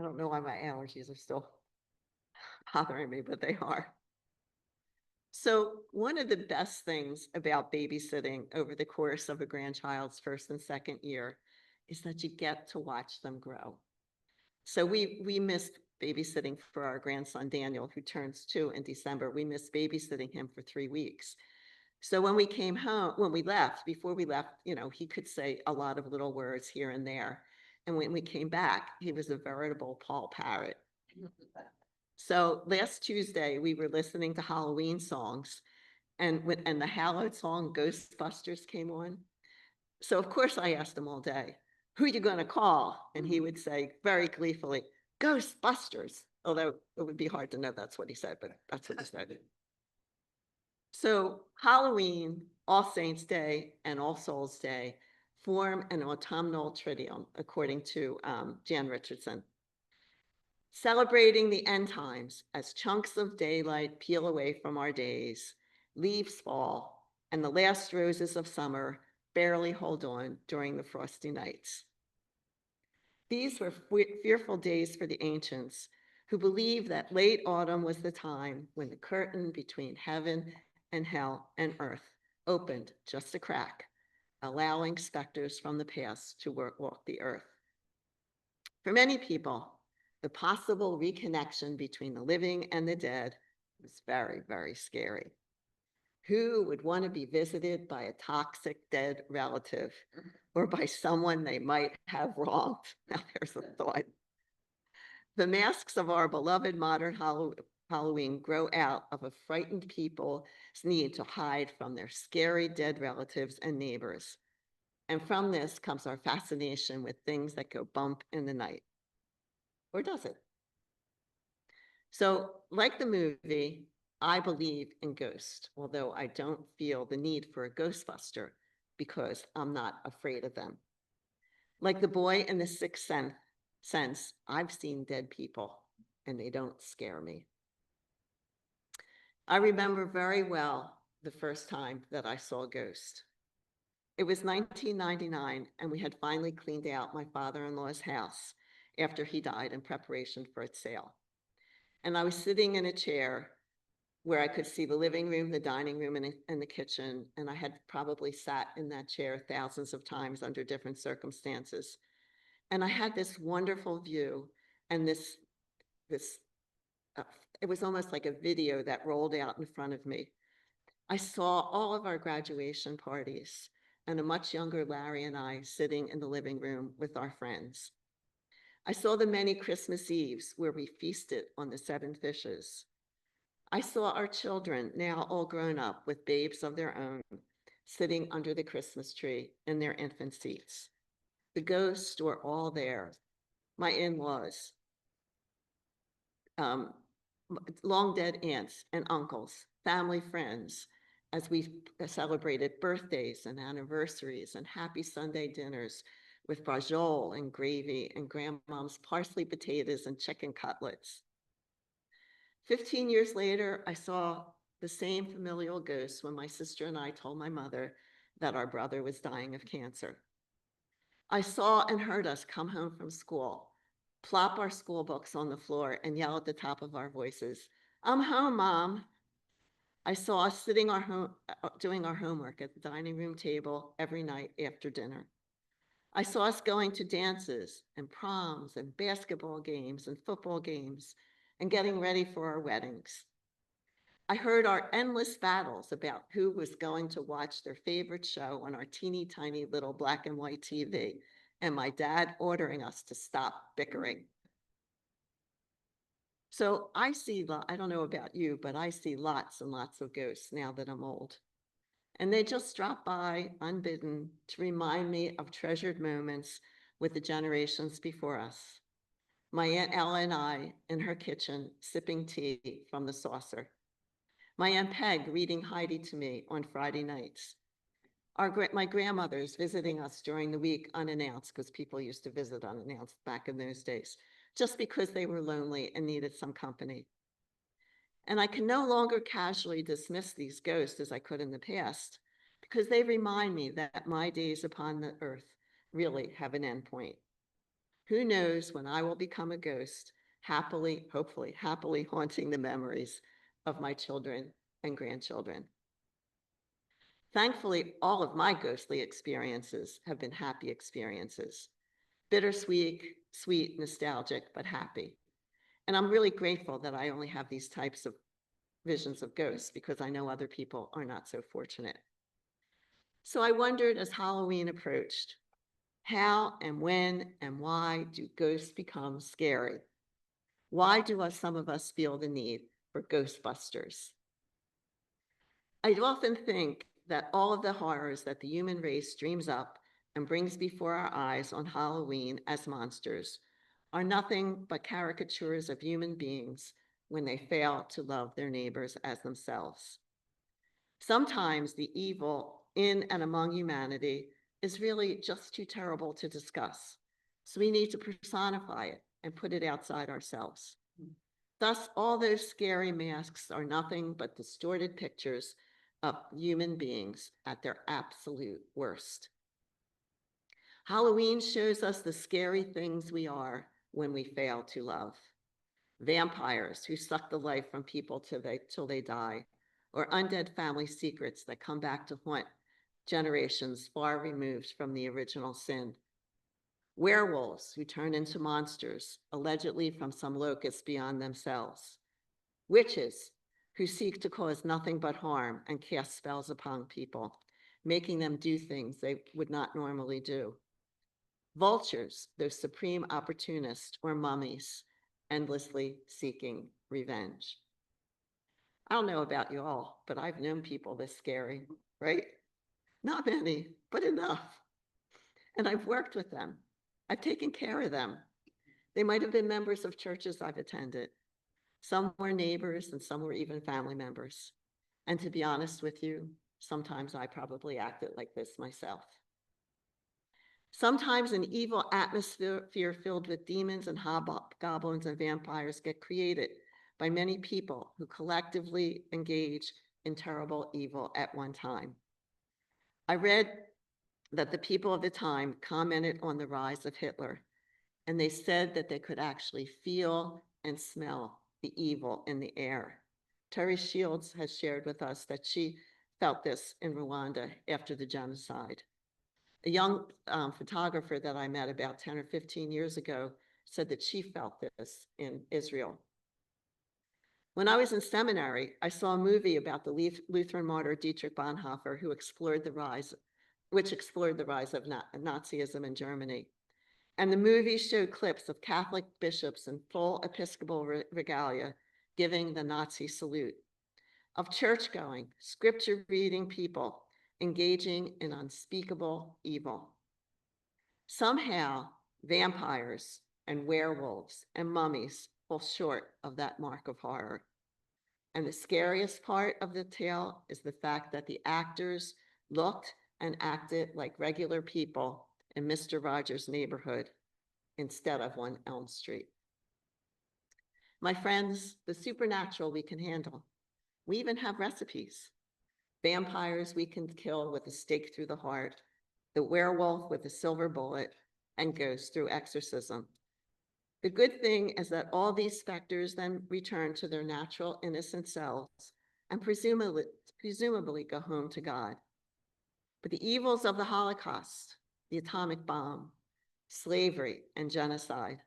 don't know why my allergies are still bothering me, but they are. So one of the best things about babysitting over the course of a grandchild's first and second year is that you get to watch them grow. So we missed babysitting for our grandson Daniel, who turns 2 in December. We missed babysitting him for 3 weeks. So when we came home, when we left, before we left, he could say a lot of little words here and there. And when we came back, he was a veritable Paul Parrot. So last Tuesday, we were listening to Halloween songs, and the Hallowed song Ghostbusters came on. So of course I asked him all day, who are you going to call? And he would say very gleefully, Ghostbusters. Although it would be hard to know that's what he said, but that's what he said. So Halloween, All Saints Day, and All Souls Day form an autumnal triduum, according to Jan Richardson. Celebrating the end times as chunks of daylight peel away from our days, leaves fall, and the last roses of summer barely hold on during the frosty nights. These were fearful days for the ancients, who believed that late autumn was the time when the curtain between heaven and hell and earth opened just a crack, allowing specters from the past to walk the earth. For many people, the possible reconnection between the living and the dead was very, very scary. Who would want to be visited by a toxic dead relative or by someone they might have wronged? Now there's a thought. The masks of our beloved modern Halloween grow out of a frightened people's need to hide from their scary dead relatives and neighbors. And from this comes our fascination with things that go bump in the night. Or does it? So, like the movie, I believe in ghosts, although I don't feel the need for a Ghostbuster because I'm not afraid of them. Like the boy in The Sixth Sense, I've seen dead people and they don't scare me. I remember very well the first time that I saw a ghost. It was 1999, and we had finally cleaned out my father-in-law's house after he died in preparation for its sale. And I was sitting in a chair where I could see the living room, the dining room, and the kitchen. And I had probably sat in that chair thousands of times under different circumstances. And I had this wonderful view, and it was almost like a video that rolled out in front of me. I saw all of our graduation parties and a much younger Larry and I sitting in the living room with our friends. I saw the many Christmas Eves where we feasted on the 7 fishes. I saw our children, now all grown up with babes of their own, sitting under the Christmas tree in their infant seats. The ghosts were all there. My in-laws, long dead aunts and uncles, family friends, as we celebrated birthdays and anniversaries and happy Sunday dinners with brajol and gravy and grandmom's parsley potatoes and chicken cutlets. 15 years later, I saw the same familial ghost when my sister and I told my mother that our brother was dying of cancer. I saw and heard us come home from school, plop our school books on the floor and yell at the top of our voices, "I'm home, Mom." I saw us sitting doing our homework at the dining room table every night after dinner. I saw us going to dances and proms and basketball games and football games and getting ready for our weddings. I heard our endless battles about who was going to watch their favorite show on our teeny tiny little black and white TV, and my dad ordering us to stop bickering. So I don't know about you, but I see lots and lots of ghosts now that I'm old. And they just drop by unbidden to remind me of treasured moments with the generations before us. My Aunt Ella and I in her kitchen sipping tea from the saucer. My Aunt Peg reading Heidi to me on Friday nights. My grandmothers visiting us during the week unannounced, because people used to visit unannounced back in those days, just because they were lonely and needed some company. And I can no longer casually dismiss these ghosts as I could in the past, because they remind me that my days upon the earth really have an end point. Who knows when I will become a ghost, happily, hopefully, happily haunting the memories of my children and grandchildren. Thankfully, all of my ghostly experiences have been happy experiences. Bittersweet, sweet, nostalgic, but happy. And I'm really grateful that I only have these types of visions of ghosts because I know other people are not so fortunate. So I wondered as Halloween approached, how and when and why do ghosts become scary? Why do some of us feel the need for Ghostbusters? I often think that all of the horrors that the human race dreams up and brings before our eyes on Halloween as monsters are nothing but caricatures of human beings when they fail to love their neighbors as themselves. Sometimes the evil in and among humanity is really just too terrible to discuss. So we need to personify it and put it outside ourselves. Thus, all those scary masks are nothing but distorted pictures of human beings at their absolute worst. Halloween shows us the scary things we are when we fail to love. Vampires who suck the life from people till they die, or undead family secrets that come back to haunt generations far removed from the original sin. Werewolves who turn into monsters, allegedly from some locus beyond themselves. Witches who seek to cause nothing but harm and cast spells upon people, making them do things they would not normally do. Vultures, those supreme opportunists or mummies, endlessly seeking revenge. I don't know about you all, but I've known people this scary, right? Not many, but enough. And I've worked with them. I've taken care of them. They might have been members of churches I've attended. Some were neighbors and some were even family members. And to be honest with you, sometimes I probably acted like this myself. Sometimes an evil atmosphere filled with demons and hobgoblins and vampires get created by many people who collectively engage in terrible evil at one time. I read that the people of the time commented on the rise of Hitler, and they said that they could actually feel and smell the evil in the air. Terry Shields has shared with us that she felt this in Rwanda after the genocide. A young photographer that I met about 10 or 15 years ago said that she felt this in Israel. When I was in seminary, I saw a movie about the Lutheran martyr Dietrich Bonhoeffer, which explored the rise of Nazism in Germany. And the movie showed clips of Catholic bishops in full Episcopal regalia giving the Nazi salute, of church-going, scripture-reading people engaging in unspeakable evil. Somehow, vampires and werewolves and mummies fall short of that mark of horror. And the scariest part of the tale is the fact that the actors looked and acted like regular people in Mr. Rogers' neighborhood instead of on Elm Street. My friends, the supernatural we can handle. We even have recipes. Vampires we can kill with a stake through the heart, the werewolf with a silver bullet, and ghosts through exorcism. The good thing is that all these specters then return to their natural innocent selves and presumably go home to God. But the evils of the Holocaust, the atomic bomb, slavery, and genocide,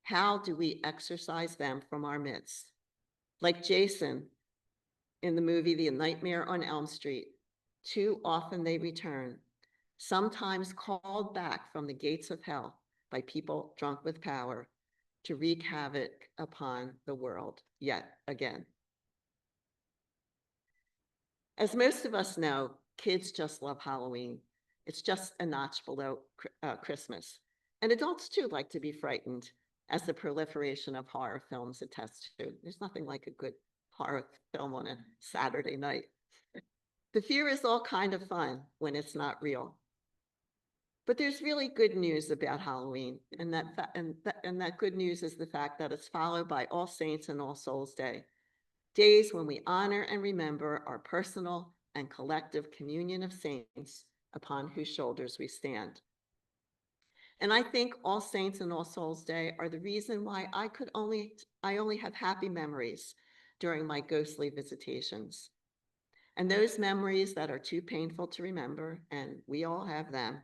how do we exorcise them from our midst? Like Jason in the movie The Nightmare on Elm Street, too often they return, sometimes called back from the gates of hell by people drunk with power to wreak havoc upon the world yet again. As most of us know, kids just love Halloween. It's just a notch below Christmas. And adults too like to be frightened, as the proliferation of horror films attests to. There's nothing like a good horror film on a Saturday night. The fear is all kind of fun when it's not real. But there's really good news about Halloween, and that good news is the fact that it's followed by All Saints and All Souls Day, days when we honor and remember our personal and collective communion of saints upon whose shoulders we stand. And I think All Saints and All Souls Day are the reason why I only have happy memories during my ghostly visitations. And those memories that are too painful to remember, and we all have them,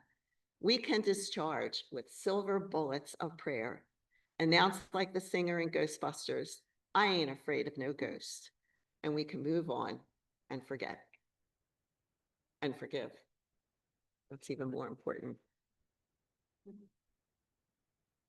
we can discharge with silver bullets of prayer, announced like the singer in Ghostbusters, I ain't afraid of no ghost. And we can move on and forget and forgive. That's even more important.